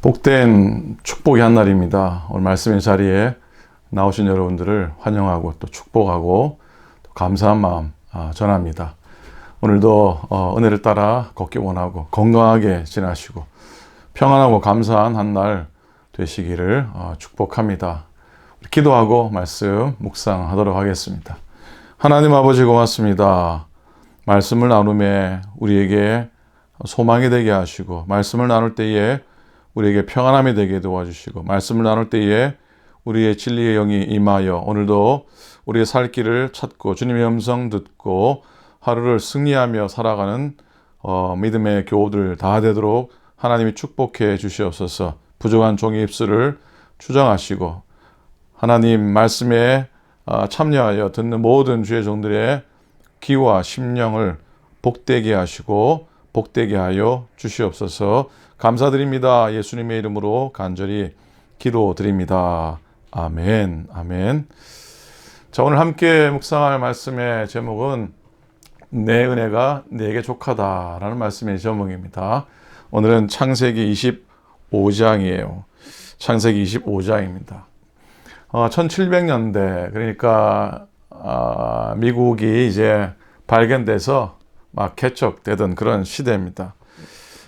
복된 축복의 한 날입니다. 오늘 말씀의 자리에 나오신 여러분들을 환영하고 또 축복하고 또 감사한 마음 전합니다. 오늘도 은혜를 따라 걷기 원하고 건강하게 지나시고 평안하고 감사한 한 날 되시기를 축복합니다. 기도하고 말씀 묵상하도록 하겠습니다. 하나님 아버지 고맙습니다. 말씀을 나눔에 우리에게 소망이 되게 하시고 말씀을 나눌 때에 우리에게 평안함이 되게 도와주시고 말씀을 나눌 때에 우리의 진리의 영이 임하여 오늘도 우리의 살 길을 찾고 주님의 음성 듣고 하루를 승리하며 살아가는 믿음의 교우들 다 되도록 하나님이 축복해 주시옵소서. 부족한 종의 입술을 주장하시고 하나님 말씀에 참여하여 듣는 모든 주의 종들의 귀와 심령을 복되게 하시고 복되게 하여 주시옵소서. 감사드립니다. 예수님의 이름으로 간절히 기도드립니다. 아멘. 아멘. 자, 오늘 함께 묵상할 말씀의 제목은 내 은혜가 내게 족하다라는 말씀의 제목입니다. 오늘은 창세기 25장이에요. 창세기 25장입니다. 1700년대 그러니까 미국이 이제 발견돼서 막 개척되던 그런 시대입니다.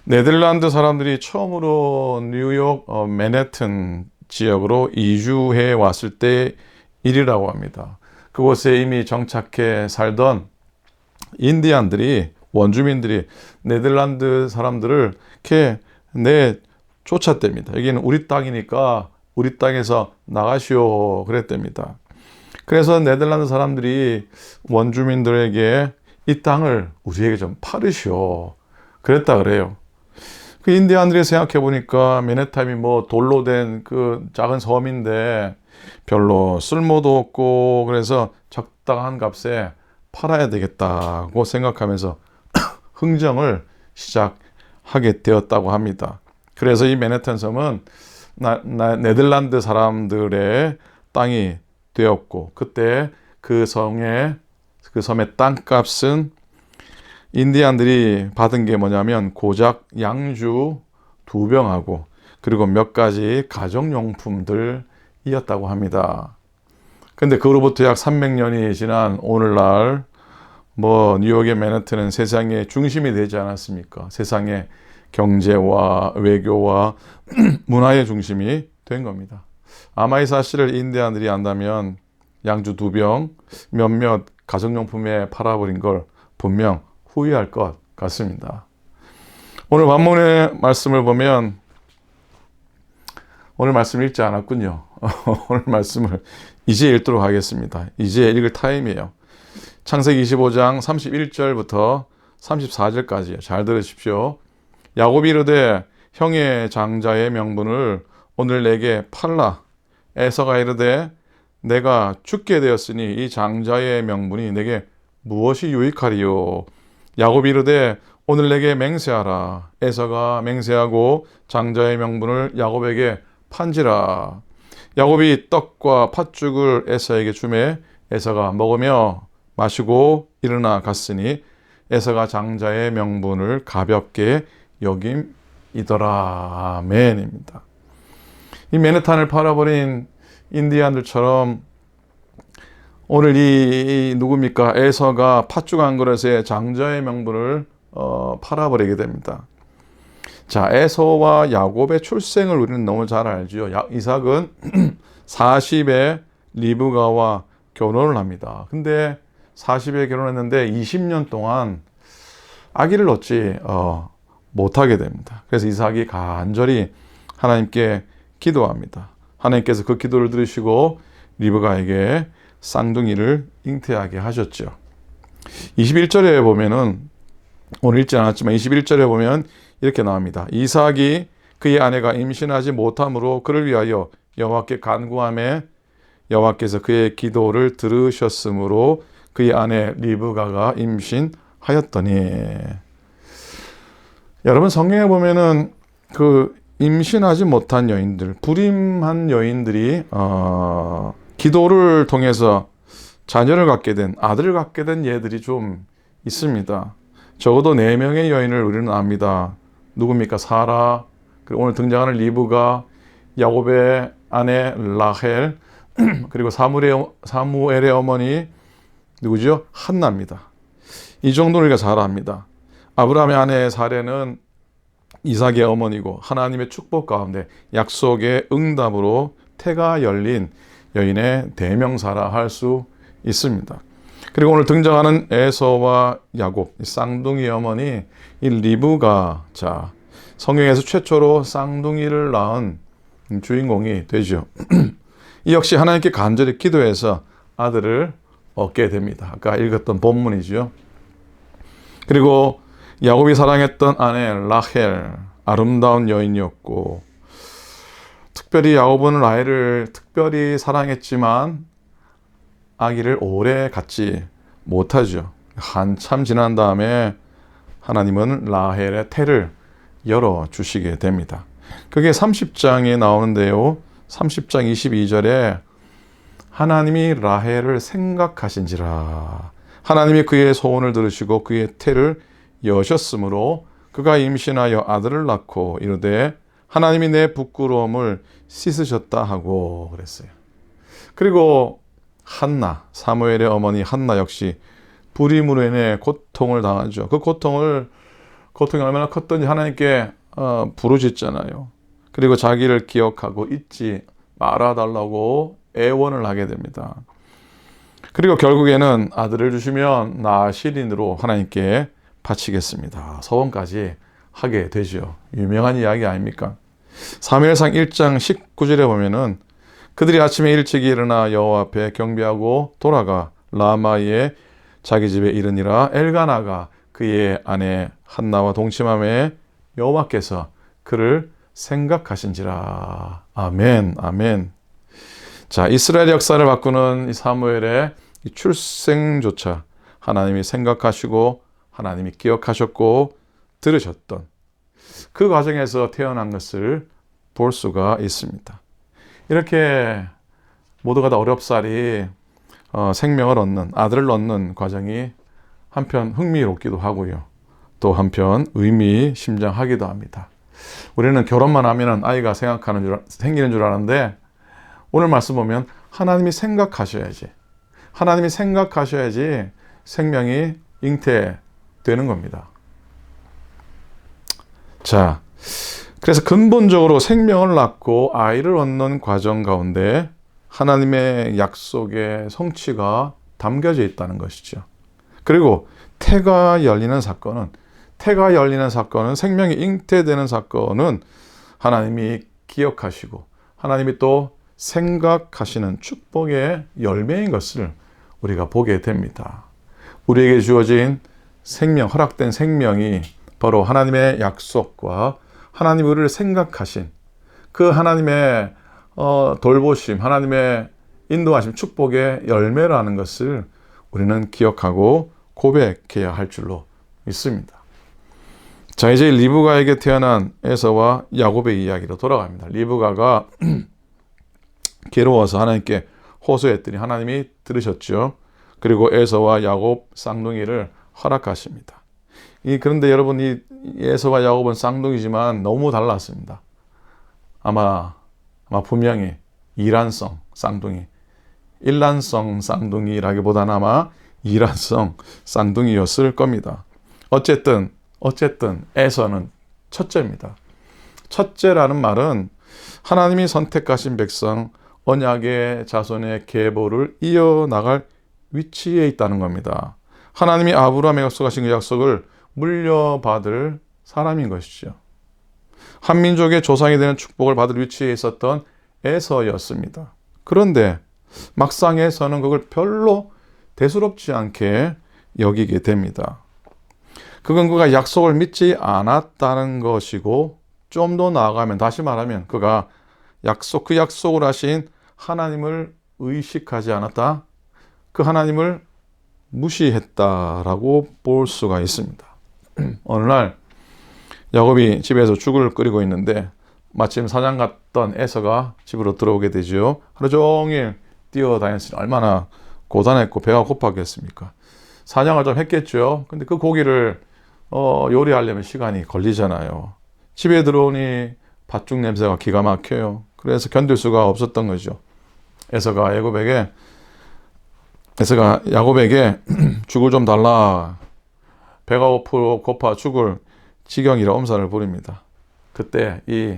네덜란드 사람들이 처음으로 뉴욕 맨해튼 지역으로 이주해 왔을 때 일이라고 합니다. 그곳에 이미 정착해 살던 인디안들이 원주민들이 네덜란드 사람들을 이렇게 내쫓았답니다. 여기는 우리 땅이니까 우리 땅에서 나가시오 그랬답니다. 그래서 네덜란드 사람들이 원주민들에게 이 땅을 우리에게 좀 팔으시오 그랬다 그래요. 그 인디안들이 생각해 보니까 맨해튼이 뭐 돌로 된 그 작은 섬인데 별로 쓸모도 없고 그래서 적당한 값에 팔아야 되겠다고 생각하면서 흥정을 시작하게 되었다고 합니다. 그래서 이 맨해튼 섬은 네덜란드 사람들의 땅이 되었고 그때 그 섬의 땅값은 인디안들이 받은 게 뭐냐면 고작 양주 2병하고 그리고 몇 가지 가정용품들이었다고 합니다. 근데 그로부터 약 300년이 지난 오늘날 뉴욕의 맨해튼은 세상의 중심이 되지 않았습니까? 세상의 경제와 외교와 문화의 중심이 된 겁니다. 아마 이 사실을 인디안들이 안다면 양주 2병 몇몇 가정용품에 팔아버린 걸 분명 후회할 것 같습니다. 오늘 본문의 말씀을 보면 오늘 말씀 읽지 않았군요. 오늘 말씀을 이제 읽도록 하겠습니다. 이제 읽을 타임이에요. 창세기 25장 31절부터 34절까지 잘 들으십시오. 야곱이 이르되 형의 장자의 명분을 오늘 내게 팔라. 에서가 이르되 내가 죽게 되었으니 이 장자의 명분이 내게 무엇이 유익하리요. 야곱이 이르되 오늘 내게 맹세하라. 에서가 맹세하고 장자의 명분을 야곱에게 판지라. 야곱이 떡과 팥죽을 에서에게 주매 에서가 먹으며 마시고 일어나 갔으니 에서가 장자의 명분을 가볍게 여김이더라. 아멘입니다. 이 맨해튼을 팔아버린 인디안들처럼 오늘 이 누굽니까? 에서가 팥죽 한 그릇에 장자의 명분을 팔아버리게 됩니다. 자, 에서와 야곱의 출생을 우리는 너무 잘 알죠. 이삭은 40에 리브가와 결혼을 합니다. 근데 40에 결혼했는데 20년 동안 아기를 얻지 못하게 됩니다. 그래서 이삭이 간절히 하나님께 기도합니다. 하나님께서 그 기도를 들으시고 리브가에게 쌍둥이를 잉태하게 하셨죠. 21절에 보면은 오늘 읽지 않았지만 21절에 보면 이렇게 나옵니다. 이삭이 그의 아내가 임신하지 못함으로 그를 위하여 여호와께 간구하매 여호와께서 그의 기도를 들으셨으므로 그의 아내 리브가가 임신하였더니. 여러분 성경에 보면은 그 임신하지 못한 여인들, 불임한 여인들이 기도를 통해서 자녀를 갖게 된, 아들을 갖게 된 예들이 좀 있습니다. 적어도 4명의 여인을 우리는 압니다. 누굽니까? 사라, 그리고 오늘 등장하는 리브가 야곱의 아내 라헬, 그리고 사무엘의 어머니 누구죠? 한나입니다. 이 정도는 우리가 잘 압니다. 아브라함의 아내 사레는 이삭의 어머니고 하나님의 축복 가운데 약속의 응답으로 태가 열린 여인의 대명사라 할 수 있습니다. 그리고 오늘 등장하는 에서와 야곱, 쌍둥이 어머니 이 리브가 성경에서 최초로 쌍둥이를 낳은 주인공이 되죠. 이 역시 하나님께 간절히 기도해서 아들을 얻게 됩니다. 아까 읽었던 본문이죠. 그리고 야곱이 사랑했던 아내 라헬, 아름다운 여인이었고, 특별히 야곱은 라헬을 특별히 사랑했지만 아기를 오래 갖지 못하죠. 한참 지난 다음에 하나님은 라헬의 태를 열어주시게 됩니다. 그게 30장에 나오는데요. 30장 22절에 하나님이 라헬을 생각하신지라. 하나님이 그의 소원을 들으시고 그의 태를 여셨으므로 그가 임신하여 아들을 낳고 이르되 하나님이 내 부끄러움을 씻으셨다 하고 그랬어요. 그리고 한나, 사무엘의 어머니 한나 역시 불임으로 인해 고통을 당하죠. 그 고통이 얼마나 컸던지 하나님께 부르짖잖아요. 그리고 자기를 기억하고 잊지 말아달라고 애원을 하게 됩니다. 그리고 결국에는 아들을 주시면 나 시린으로 하나님께 바치겠습니다. 서원까지 하게 되죠. 유명한 이야기 아닙니까? 사무엘상 1장 19절에 보면은 그들이 아침에 일찍 일어나 여호와 앞에 경배하고 돌아가 라마의 자기 집에 이르니라. 엘가나가 그의 아내 한나와 동침함에 여호와께서 그를 생각하신지라. 아멘, 아멘. 자, 이스라엘 역사를 바꾸는 이 사무엘의 이 출생조차 하나님이 생각하시고 하나님이 기억하셨고 들으셨던 그 과정에서 태어난 것을 볼 수가 있습니다. 이렇게 모두가 다 어렵사리 생명을 얻는, 아들을 얻는 과정이 한편 흥미롭기도 하고요. 또 한편 의미심장하기도 합니다. 우리는 결혼만 하면 아이가 생기는 줄 아는데 오늘 말씀 보면 하나님이 생각하셔야지 생명이 잉태되는 겁니다. 자, 그래서 근본적으로 생명을 낳고 아이를 얻는 과정 가운데 하나님의 약속의 성취가 담겨져 있다는 것이죠. 그리고 태가 열리는 사건은 생명이 잉태되는 사건은 하나님이 기억하시고 하나님이 또 생각하시는 축복의 열매인 것을 우리가 보게 됩니다. 우리에게 주어진 생명, 허락된 생명이 바로 하나님의 약속과 하나님 우리를 생각하신 그 하나님의 돌보심, 하나님의 인도하심, 축복의 열매라는 것을 우리는 기억하고 고백해야 할 줄로 믿습니다. 자, 이제 리브가에게 태어난 에서와 야곱의 이야기로 돌아갑니다. 리브가가 괴로워서 하나님께 호소했더니 하나님이 들으셨죠. 그리고 에서와 야곱 쌍둥이를 허락하십니다. 그런데 여러분, 이 에서와 야곱은 쌍둥이지만 너무 달랐습니다. 아마 분명히 이란성 쌍둥이, 일란성 쌍둥이라기보다는 아마 이란성 쌍둥이였을 겁니다. 어쨌든 에서는 첫째입니다. 첫째라는 말은 하나님이 선택하신 백성, 언약의 자손의 계보를 이어나갈 위치에 있다는 겁니다. 하나님이 아브라함에 약속하신 그 약속을 물려받을 사람인 것이죠. 한민족의 조상이 되는 축복을 받을 위치에 있었던 에서였습니다. 그런데 막상 에서는 그걸 별로 대수롭지 않게 여기게 됩니다. 그건 그가 약속을 믿지 않았다는 것이고, 좀 더 나아가면, 다시 말하면 그가 그 약속을 하신 하나님을 의식하지 않았다, 그 하나님을 무시했다라고 볼 수가 있습니다. 어느 날 야곱이 집에서 죽을 끓이고 있는데 마침 사냥 갔던 에서가 집으로 들어오게 되죠. 하루 종일 뛰어다녔으니 얼마나 고단했고 배가 고팠겠습니까? 사냥을 좀 했겠죠. 근데 그 고기를 요리하려면 시간이 걸리잖아요. 집에 들어오니 팥죽 냄새가 기가 막혀요. 그래서 견딜 수가 없었던 거죠. 에서가 야곱에게 죽을 좀 달라. 배가 고파 죽을 지경이라 엄살을 부립니다. 그때 이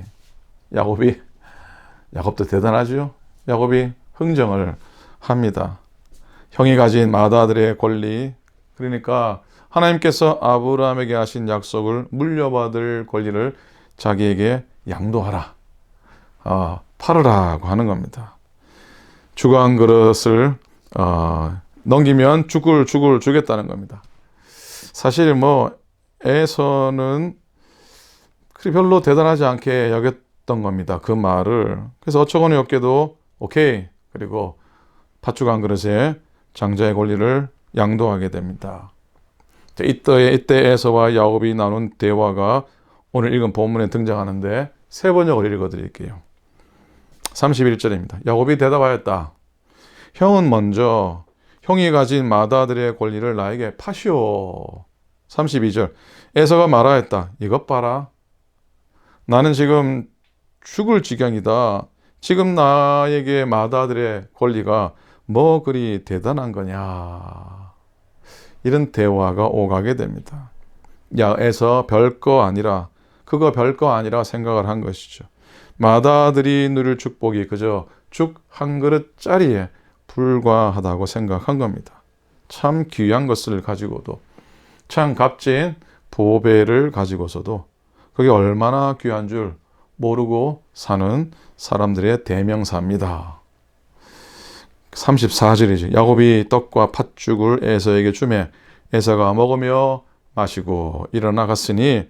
야곱도 대단하죠. 야곱이 흥정을 합니다. 형이 가진 맏아들의 권리, 그러니까 하나님께서 아브라함에게 하신 약속을 물려받을 권리를 자기에게 양도하라. 팔으라고 하는 겁니다. 죽 한 그릇을 넘기면 죽을 주겠다는 겁니다. 사실 에서는 별로 대단하지 않게 여겼던 겁니다. 그 말을. 그래서 어처구니 없게도 오케이. 그리고 팥죽 한 그릇에 장자의 권리를 양도하게 됩니다. 이때 에서와 야곱이 나눈 대화가 오늘 읽은 본문에 등장하는데 세 번역을 읽어드릴게요. 31절입니다. 야곱이 대답하였다. 형은 먼저 형이 가진 맏아들의 권리를 나에게 파시오. 32절. 에서가 말하였다. 이것 봐라. 나는 지금 죽을 지경이다. 지금 나에게 맏아들의 권리가 뭐 그리 대단한 거냐. 이런 대화가 오가게 됩니다. 에서 그거 별거 아니라 생각을 한 것이죠. 맏아들이 누릴 축복이 그저 죽 한 그릇짜리에 불과하다고 생각한 겁니다. 참 귀한 것을 가지고도, 참 값진 보배를 가지고서도 그게 얼마나 귀한 줄 모르고 사는 사람들의 대명사입니다. 34절이죠. 야곱이 떡과 팥죽을 에서에게 주매 에서가 먹으며 마시고 일어나 갔으니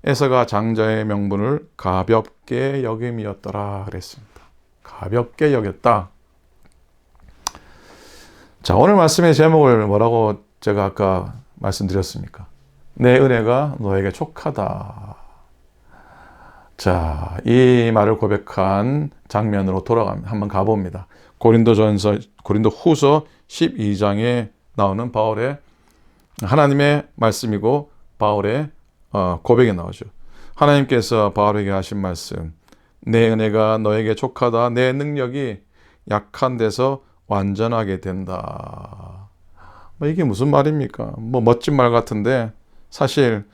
에서가 장자의 명분을 가볍게 여김이었더라 그랬습니다. 가볍게 여겼다. 자, 오늘 말씀의 제목을 뭐라고 제가 아까 말씀드렸습니까? 내 은혜가 너에게 족하다. 자, 이 말을 고백한 장면으로 한번 가봅니다. 고린도 후서 12장에 나오는 바울의 하나님의 말씀이고 바울의 고백이 나오죠. 하나님께서 바울에게 하신 말씀, 내 은혜가 너에게 족하다. 내 능력이 약한 데서 완전하게 된다. 이게 무슨 말입니까? 멋진 말 같은데 사실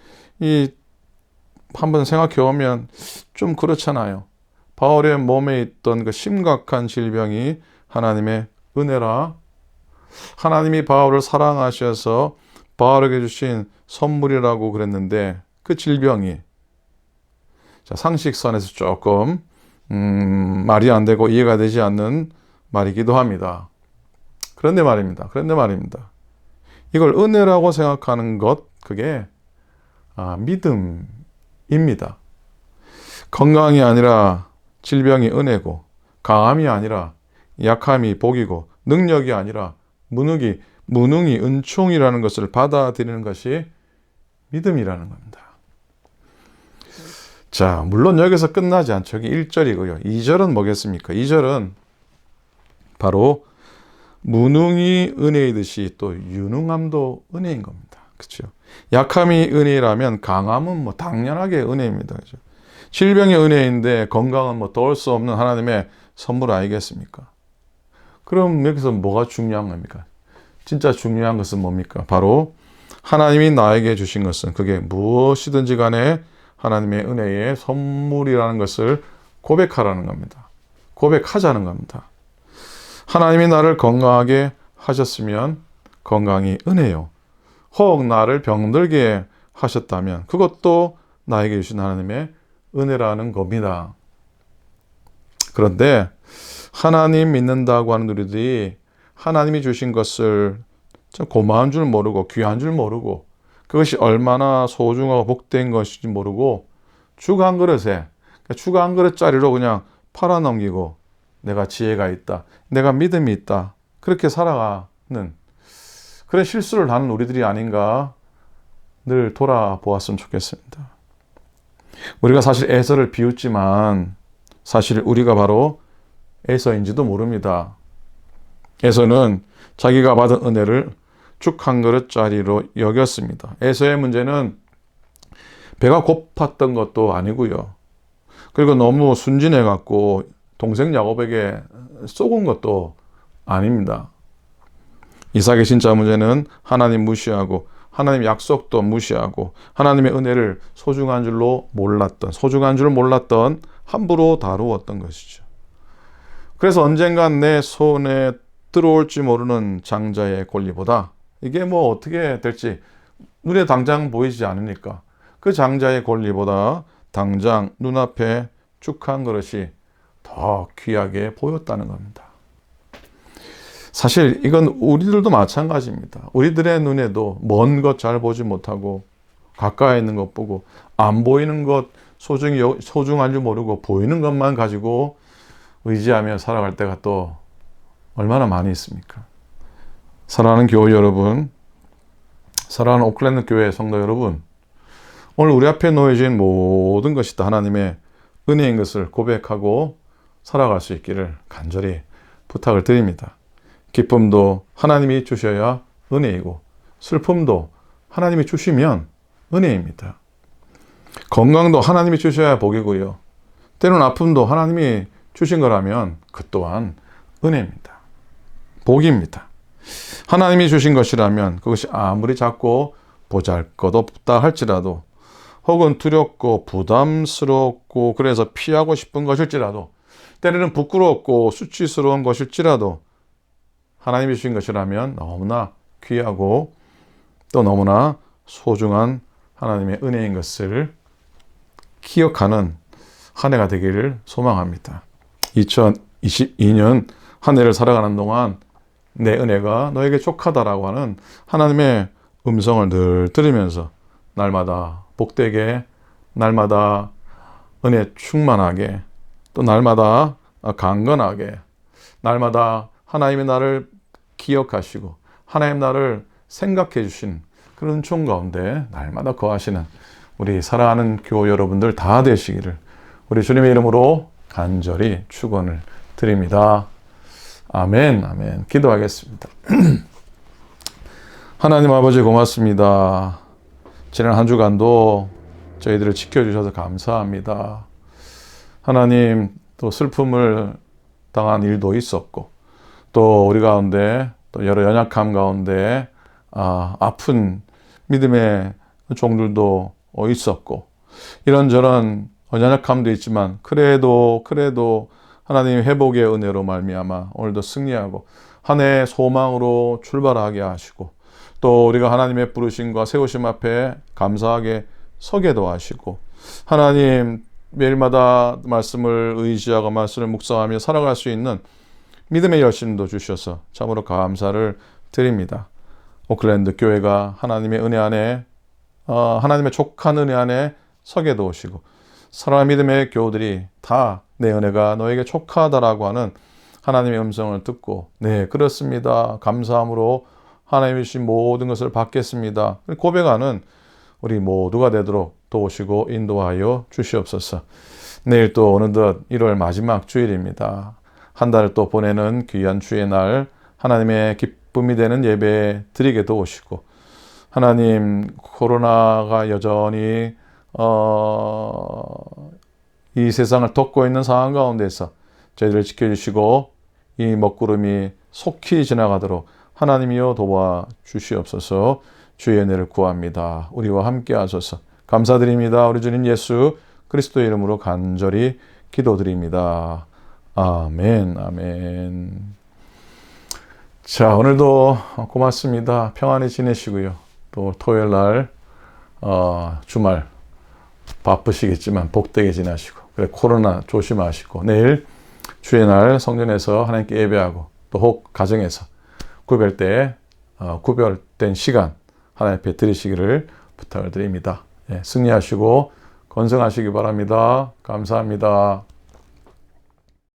한번 생각해 보면 좀 그렇잖아요. 바울의 몸에 있던 그 심각한 질병이 하나님의 은혜라. 하나님이 바울을 사랑하셔서 바울에게 주신 선물이라고 그랬는데 그 질병이 상식선에서 조금 말이 안 되고 이해가 되지 않는 말이기도 합니다. 그런데 말입니다. 이걸 은혜라고 생각하는 것, 그게 믿음입니다. 건강이 아니라 질병이 은혜고, 강함이 아니라 약함이 복이고, 능력이 아니라 무능이 은총이라는 것을 받아들이는 것이 믿음이라는 겁니다. 자, 물론 여기서 끝나지 않죠. 여기 1절이고요. 2절은 뭐겠습니까? 2절은 바로 무능이 은혜이듯이 또 유능함도 은혜인 겁니다. 그렇죠? 약함이 은혜라면 강함은 당연하게 은혜입니다. 그렇죠? 질병이 은혜인데 건강은 도울 수 없는 하나님의 선물 아니겠습니까? 그럼 여기서 뭐가 중요한 겁니까? 진짜 중요한 것은 뭡니까? 바로 하나님이 나에게 주신 것은 그게 무엇이든지 간에 하나님의 은혜의 선물이라는 것을 고백하라는 겁니다. 고백하자는 겁니다. 하나님이 나를 건강하게 하셨으면 건강이 은혜요. 혹 나를 병들게 하셨다면 그것도 나에게 주신 하나님의 은혜라는 겁니다. 그런데 하나님 믿는다고 하는 우리들이 하나님이 주신 것을 참 고마운 줄 모르고 귀한 줄 모르고 그것이 얼마나 소중하고 복된 것인지 모르고 죽 한 그릇짜리로 그냥 팔아넘기고 내가 지혜가 있다, 내가 믿음이 있다, 그렇게 살아가는 그런 실수를 하는 우리들이 아닌가 늘 돌아보았으면 좋겠습니다. 우리가 사실 에서를 비웃지만 사실 우리가 바로 에서인지도 모릅니다. 에서는 자기가 받은 은혜를 죽 한 그릇짜리로 여겼습니다. 에서의 문제는 배가 고팠던 것도 아니고요. 그리고 너무 순진해 갖고 동생 야곱에게 쏘은 것도 아닙니다. 이삭의 진짜 문제는 하나님 무시하고 하나님 약속도 무시하고 하나님의 은혜를 소중한 줄 몰랐던 함부로 다루었던 것이죠. 그래서 언젠간 내 손에 들어올지 모르는 장자의 권리보다 이게 뭐 어떻게 될지 눈에 당장 보이지 않으니까 그 장자의 권리보다 당장 눈앞에 축한 그릇이 더 귀하게 보였다는 겁니다. 사실 이건 우리들도 마찬가지입니다. 우리들의 눈에도 먼 것 잘 보지 못하고 가까이 있는 것 보고 안 보이는 것 소중한 줄 모르고 보이는 것만 가지고 의지하며 살아갈 때가 또 얼마나 많이 있습니까? 사랑하는 교회 여러분, 사랑하는 오클랜드 교회 성도 여러분, 오늘 우리 앞에 놓여진 모든 것이 다 하나님의 은혜인 것을 고백하고 살아갈 수 있기를 간절히 부탁을 드립니다. 기쁨도 하나님이 주셔야 은혜이고 슬픔도 하나님이 주시면 은혜입니다. 건강도 하나님이 주셔야 복이고요. 때로는 아픔도 하나님이 주신 거라면 그 또한 은혜입니다. 복입니다. 하나님이 주신 것이라면 그것이 아무리 작고 보잘것없다 할지라도 혹은 두렵고 부담스럽고 그래서 피하고 싶은 것일지라도 때로는 부끄럽고 수치스러운 것일지라도 하나님이 주신 것이라면 너무나 귀하고 또 너무나 소중한 하나님의 은혜인 것을 기억하는 한 해가 되기를 소망합니다. 2022년 한 해를 살아가는 동안 내 은혜가 너에게 족하다라고 하는 하나님의 음성을 늘 들으면서 날마다 복되게, 날마다 은혜 충만하게, 또 날마다 강건하게, 날마다 하나님의 나를 기억하시고 하나님 나를 생각해 주신 그런 은총 가운데 날마다 거하시는 우리 사랑하는 교우 여러분들 다 되시기를 우리 주님의 이름으로 간절히 축원을 드립니다. 아멘, 아멘. 기도하겠습니다. 하나님 아버지 고맙습니다. 지난 한 주간도 저희들을 지켜주셔서 감사합니다. 하나님, 또 슬픔을 당한 일도 있었고 또 우리 가운데 또 여러 연약함 가운데 아픈 믿음의 종들도 있었고 이런저런 연약함도 있지만 그래도 하나님의 회복의 은혜로 말미암아 오늘도 승리하고 한 해의 소망으로 출발하게 하시고 또 우리가 하나님의 부르심과 세우심 앞에 감사하게 서게도 하시고 하나님 매일마다 말씀을 의지하고 말씀을 묵상하며 살아갈 수 있는 믿음의 열심도 주셔서 참으로 감사를 드립니다. 오클랜드 교회가 하나님의 은혜 안에 하나님의 족한 은혜 안에 서게 도우시고 사랑하는 믿음의 교우들이 다 내 은혜가 너에게 족하다라고 하는 하나님의 음성을 듣고 네 그렇습니다. 감사함으로 하나님이 주신 모든 것을 받겠습니다. 고백하는 우리 모두가 되도록 도우시고 인도하여 주시옵소서. 내일 또 어느덧 1월 마지막 주일입니다. 한 달을 또 보내는 귀한 주의 날 하나님의 기쁨이 되는 예배 드리게 도우시고 하나님 코로나가 여전히 이 세상을 덮고 있는 상황 가운데서 저희들을 지켜주시고 이 먹구름이 속히 지나가도록 하나님이여 도와주시옵소서. 주의 은혜를 구합니다. 우리와 함께 하소서. 감사드립니다. 우리 주님 예수 그리스도의 이름으로 간절히 기도드립니다. 아멘, 아멘. 자, 오늘도 고맙습니다. 평안히 지내시고요. 또 토요일 날 주말 바쁘시겠지만 복되게 지나시고 그래 코로나 조심하시고 내일 주의 날 성전에서 하나님께 예배하고 또 혹 가정에서 구별된 시간 하나님 앞에 드리시기를 부탁을 드립니다. 예, 승리하시고 건승하시기 바랍니다. 감사합니다.